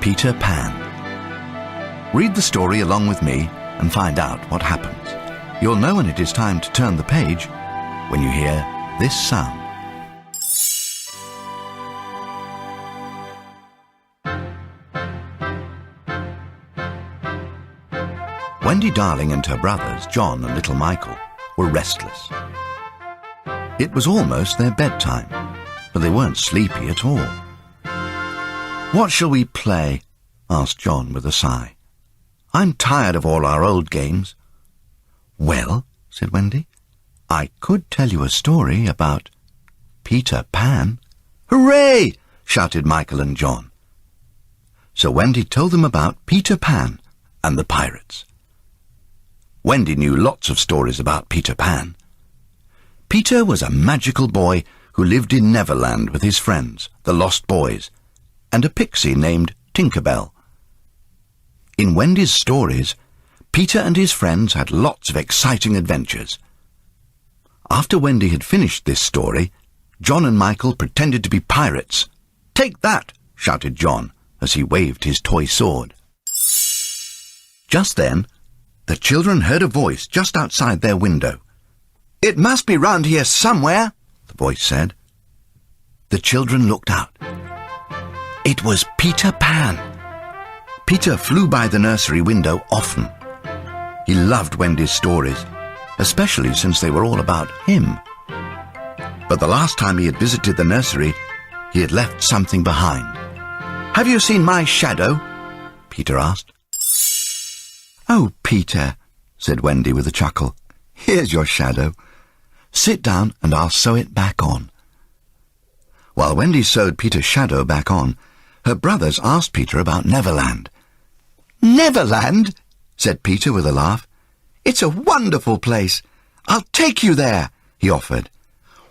Peter Pan. Read the story along with me and find out what happens. You'll know when it is time to turn the page when you hear this sound. Wendy Darling and her brothers, John and little Michael, were restless. It was almost their bedtime, but they weren't sleepy at all. "What shall we play?" asked John with a sigh. "I'm tired of all our old games." "Well," said Wendy, "I could tell you a story about Peter Pan." "Hooray!" shouted Michael and John. So Wendy told them about Peter Pan and the pirates. Wendy knew lots of stories about Peter Pan. Peter was a magical boy who lived in Neverland with his friends, the Lost Boys, and a pixie named Tinker Bell. In Wendy's stories, Peter and his friends had lots of exciting adventures. After Wendy had finished this story, John and Michael pretended to be pirates. "Take that!" shouted John as he waved his toy sword. Just then, the children heard a voice just outside their window. "It must be round here somewhere," the voice said. The children looked out. It was Peter Pan. Peter flew by the nursery window often. He loved Wendy's stories, especially since they were all about him. But the last time he had visited the nursery, he had left something behind. "Have you seen my shadow?" Peter asked. "Oh, Peter," said Wendy with a chuckle, "here's your shadow. Sit down and I'll sew it back on." While Wendy sewed Peter's shadow back on, her brothers asked Peter about Neverland. "Neverland?" said Peter with a laugh. "It's a wonderful place. I'll take you there," he offered.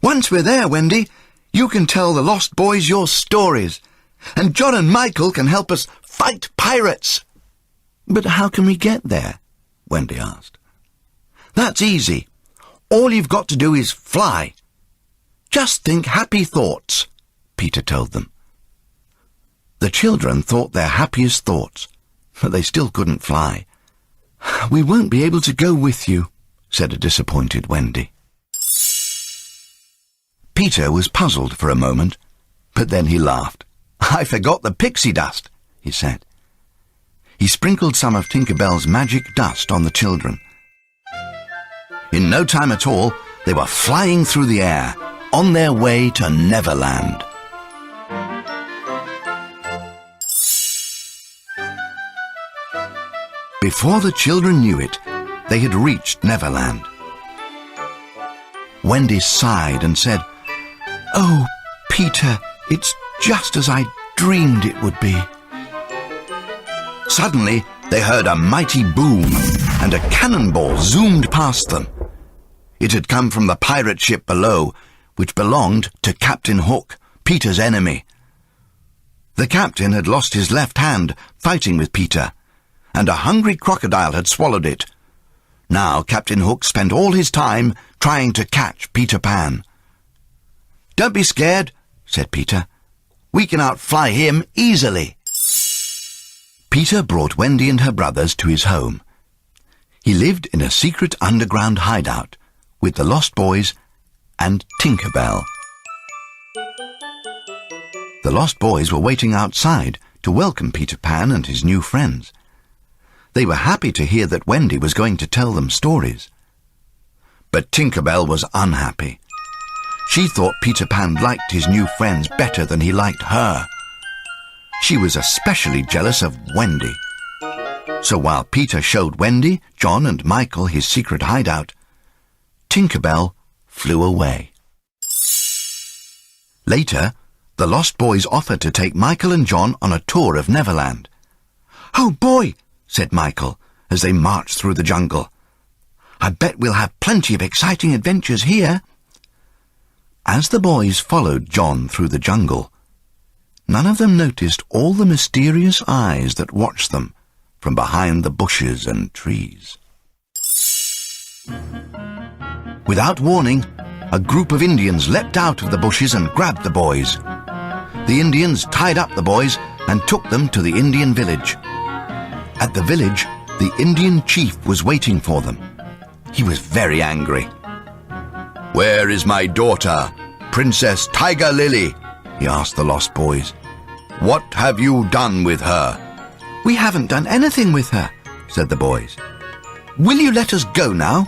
"Once we're there, Wendy, you can tell the Lost Boys your stories, and John and Michael can help us fight pirates." "But how can we get there?" Wendy asked. "That's easy. All you've got to do is fly. Just think happy thoughts," Peter told them. The children thought their happiest thoughts, but they still couldn't fly. "We won't be able to go with you," said a disappointed Wendy. Peter was puzzled for a moment, but then he laughed. "I forgot the pixie dust," he said. He sprinkled some of Tinker Bell's magic dust on the children. In no time at all, they were flying through the air, on their way to Neverland. Before the children knew it, they had reached Neverland. Wendy sighed and said, "Oh, Peter, it's just as I dreamed it would be." Suddenly, they heard a mighty boom, and a cannonball zoomed past them. It had come from the pirate ship below, which belonged to Captain Hook, Peter's enemy. The captain had lost his left hand fighting with Peter, and a hungry crocodile had swallowed it. Now Captain Hook spent all his time trying to catch Peter Pan. "Don't be scared," said Peter. "We can outfly him easily." Peter brought Wendy and her brothers to his home. He lived in a secret underground hideout with the Lost Boys and Tinker Bell. The Lost Boys were waiting outside to welcome Peter Pan and his new friends. They were happy to hear that Wendy was going to tell them stories. But Tinker Bell was unhappy. She thought Peter Pan liked his new friends better than he liked her. She was especially jealous of Wendy. So while Peter showed Wendy, John and Michael his secret hideout, Tinker Bell flew away. Later, the Lost Boys offered to take Michael and John on a tour of Neverland. "Oh boy," said Michael as they marched through the jungle. "I bet we'll have plenty of exciting adventures here." As the boys followed John through the jungle, none of them noticed all the mysterious eyes that watched them from behind the bushes and trees. Without warning, a group of Indians leapt out of the bushes and grabbed the boys. The Indians tied up the boys and took them to the Indian village. At the village, the Indian chief was waiting for them. He was very angry. "Where is my daughter, Princess Tiger Lily?" he asked the lost boys. "What have you done with her?" "We haven't done anything with her," said the boys. "Will you let us go now?"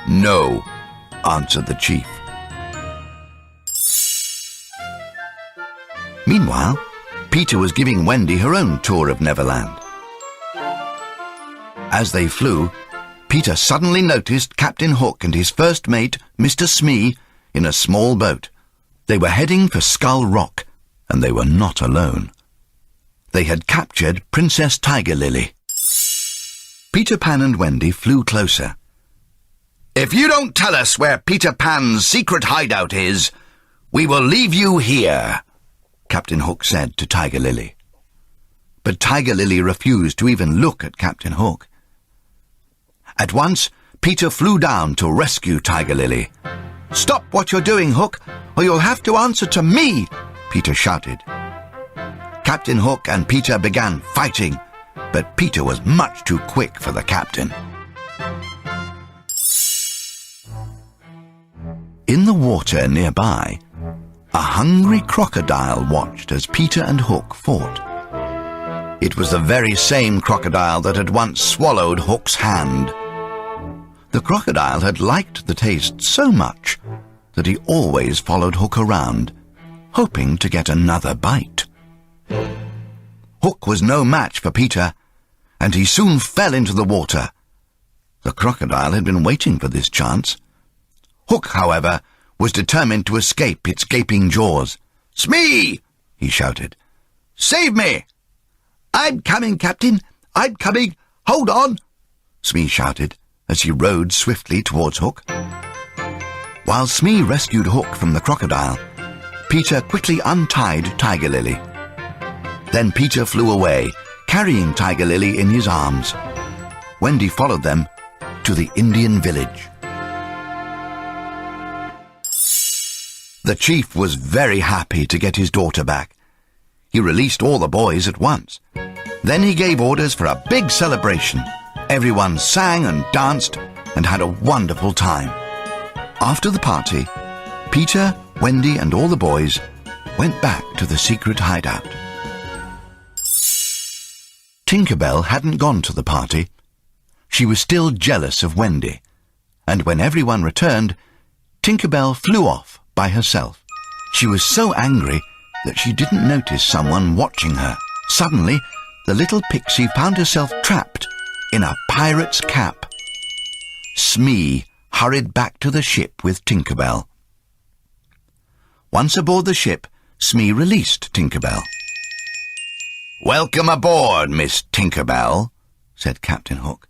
"No," answered the chief. Meanwhile, Peter was giving Wendy her own tour of Neverland. As they flew, Peter suddenly noticed Captain Hook and his first mate, Mr. Smee, in a small boat. They were heading for Skull Rock, and they were not alone. They had captured Princess Tiger Lily. Peter Pan and Wendy flew closer. "If you don't tell us where Peter Pan's secret hideout is, we will leave you here," Captain Hook said to Tiger Lily. But Tiger Lily refused to even look at Captain Hook. At once, Peter flew down to rescue Tiger Lily. "Stop what you're doing, Hook, or you'll have to answer to me," Peter shouted. Captain Hook and Peter began fighting, but Peter was much too quick for the captain. In the water nearby, a hungry crocodile watched as Peter and Hook fought. It was the very same crocodile that had once swallowed Hook's hand. The crocodile had liked the taste so much that he always followed Hook around, hoping to get another bite. Hook was no match for Peter, and he soon fell into the water. The crocodile had been waiting for this chance. Hook, however, was determined to escape its gaping jaws. "Smee!" he shouted. "Save me!" "I'm coming, Captain! I'm coming! Hold on!" Smee shouted as he rowed swiftly towards Hook. While Smee rescued Hook from the crocodile, Peter quickly untied Tiger Lily. Then Peter flew away, carrying Tiger Lily in his arms. Wendy followed them to the Indian village. The chief was very happy to get his daughter back. He released all the boys at once. Then he gave orders for a big celebration. Everyone sang and danced and had a wonderful time. After the party, Peter, Wendy and all the boys went back to the secret hideout. Tinkerbell hadn't gone to the party. She was still jealous of Wendy, and when everyone returned, Tinkerbell flew off by herself. She was so angry that she didn't notice someone watching her. Suddenly, the little pixie found herself trapped in a pirate's cap. Smee hurried back to the ship with Tinkerbell. Once aboard the ship, Smee released Tinkerbell. "Welcome aboard, Miss Tinkerbell," said Captain Hook.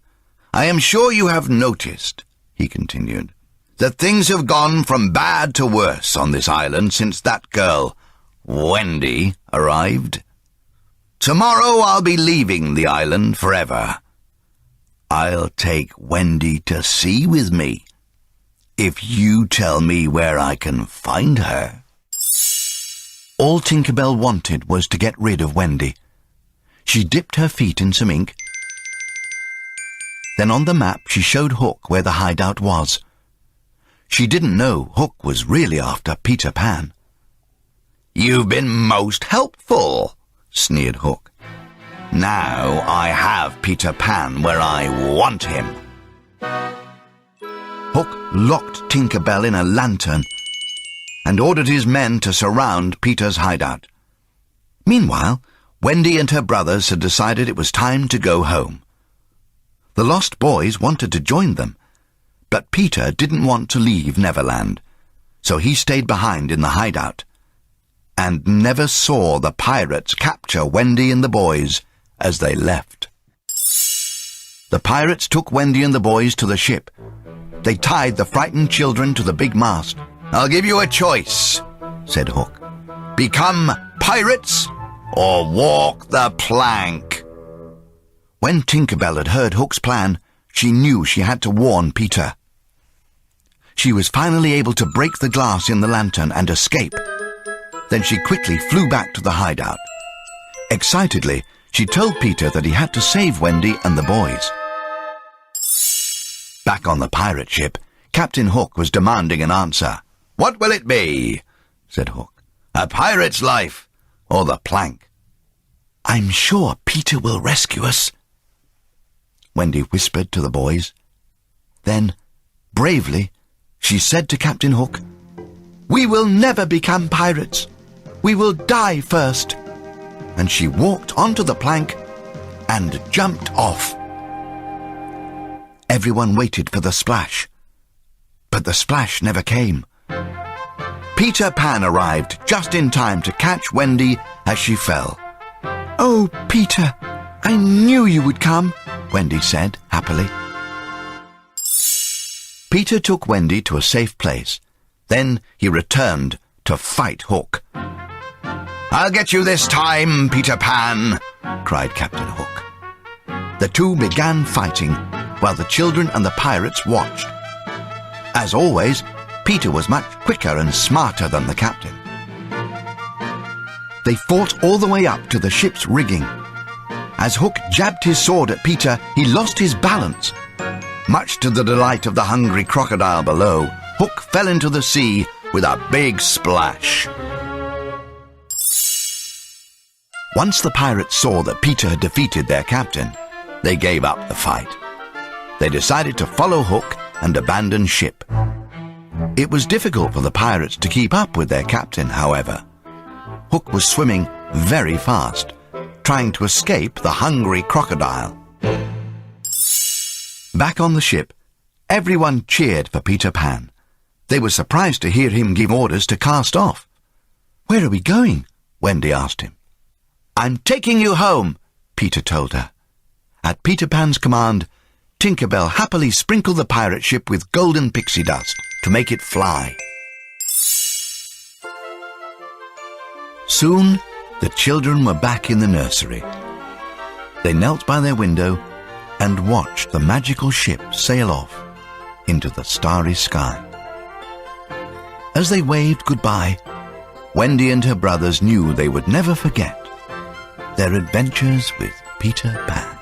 "I am sure you have noticed," he continued, "that things have gone from bad to worse on this island since that girl, Wendy, arrived. Tomorrow I'll be leaving the island forever. I'll take Wendy to sea with me, if you tell me where I can find her." All Tinkerbell wanted was to get rid of Wendy. She dipped her feet in some ink. Then on the map she showed Hook where the hideout was. She didn't know Hook was really after Peter Pan. "You've been most helpful," sneered Hook. "Now I have Peter Pan where I want him." Hook locked Tinkerbell in a lantern and ordered his men to surround Peter's hideout. Meanwhile, Wendy and her brothers had decided it was time to go home. The lost boys wanted to join them, but Peter didn't want to leave Neverland, so he stayed behind in the hideout and never saw the pirates capture Wendy and the boys as they left. The pirates took Wendy and the boys to the ship. They tied the frightened children to the big mast. "I'll give you a choice," said Hook. "Become pirates or walk the plank." When Tinkerbell had heard Hook's plan, she knew she had to warn Peter. she was finally able to break the glass in the lantern and escape. Then she quickly flew back to the hideout. Excitedly, she told Peter that he had to save Wendy and the boys. Back on the pirate ship, Captain Hook was demanding an answer. "What will it be?" said Hook. "A pirate's life or the plank?" "I'm sure Peter will rescue us," Wendy whispered to the boys. Then, bravely, she said to Captain Hook, "We will never become pirates. We will die first." And she walked onto the plank and jumped off. Everyone waited for the splash, but the splash never came. Peter Pan arrived just in time to catch Wendy as she fell. "Oh, Peter, I knew you would come," Wendy said happily. Peter took Wendy to a safe place. Then he returned to fight Hook. "I'll get you this time, Peter Pan," cried Captain Hook. The two began fighting while the children and the pirates watched. As always, Peter was much quicker and smarter than the captain. They fought all the way up to the ship's rigging. As Hook jabbed his sword at Peter, he lost his balance. Much to the delight of the hungry crocodile below, Hook fell into the sea with a big splash. Once the pirates saw that Peter had defeated their captain, they gave up the fight. They decided to follow Hook and abandon ship. It was difficult for the pirates to keep up with their captain, however. Hook was swimming very fast, trying to escape the hungry crocodile. Back on the ship, everyone cheered for Peter Pan. They were surprised to hear him give orders to cast off. "Where are we going?" Wendy asked him. "I'm taking you home," Peter told her. At Peter Pan's command, Tinker Bell happily sprinkled the pirate ship with golden pixie dust to make it fly. Soon, the children were back in the nursery. They knelt by their window and watched the magical ship sail off into the starry sky. As they waved goodbye, Wendy and her brothers knew they would never forget their adventures with Peter Pan.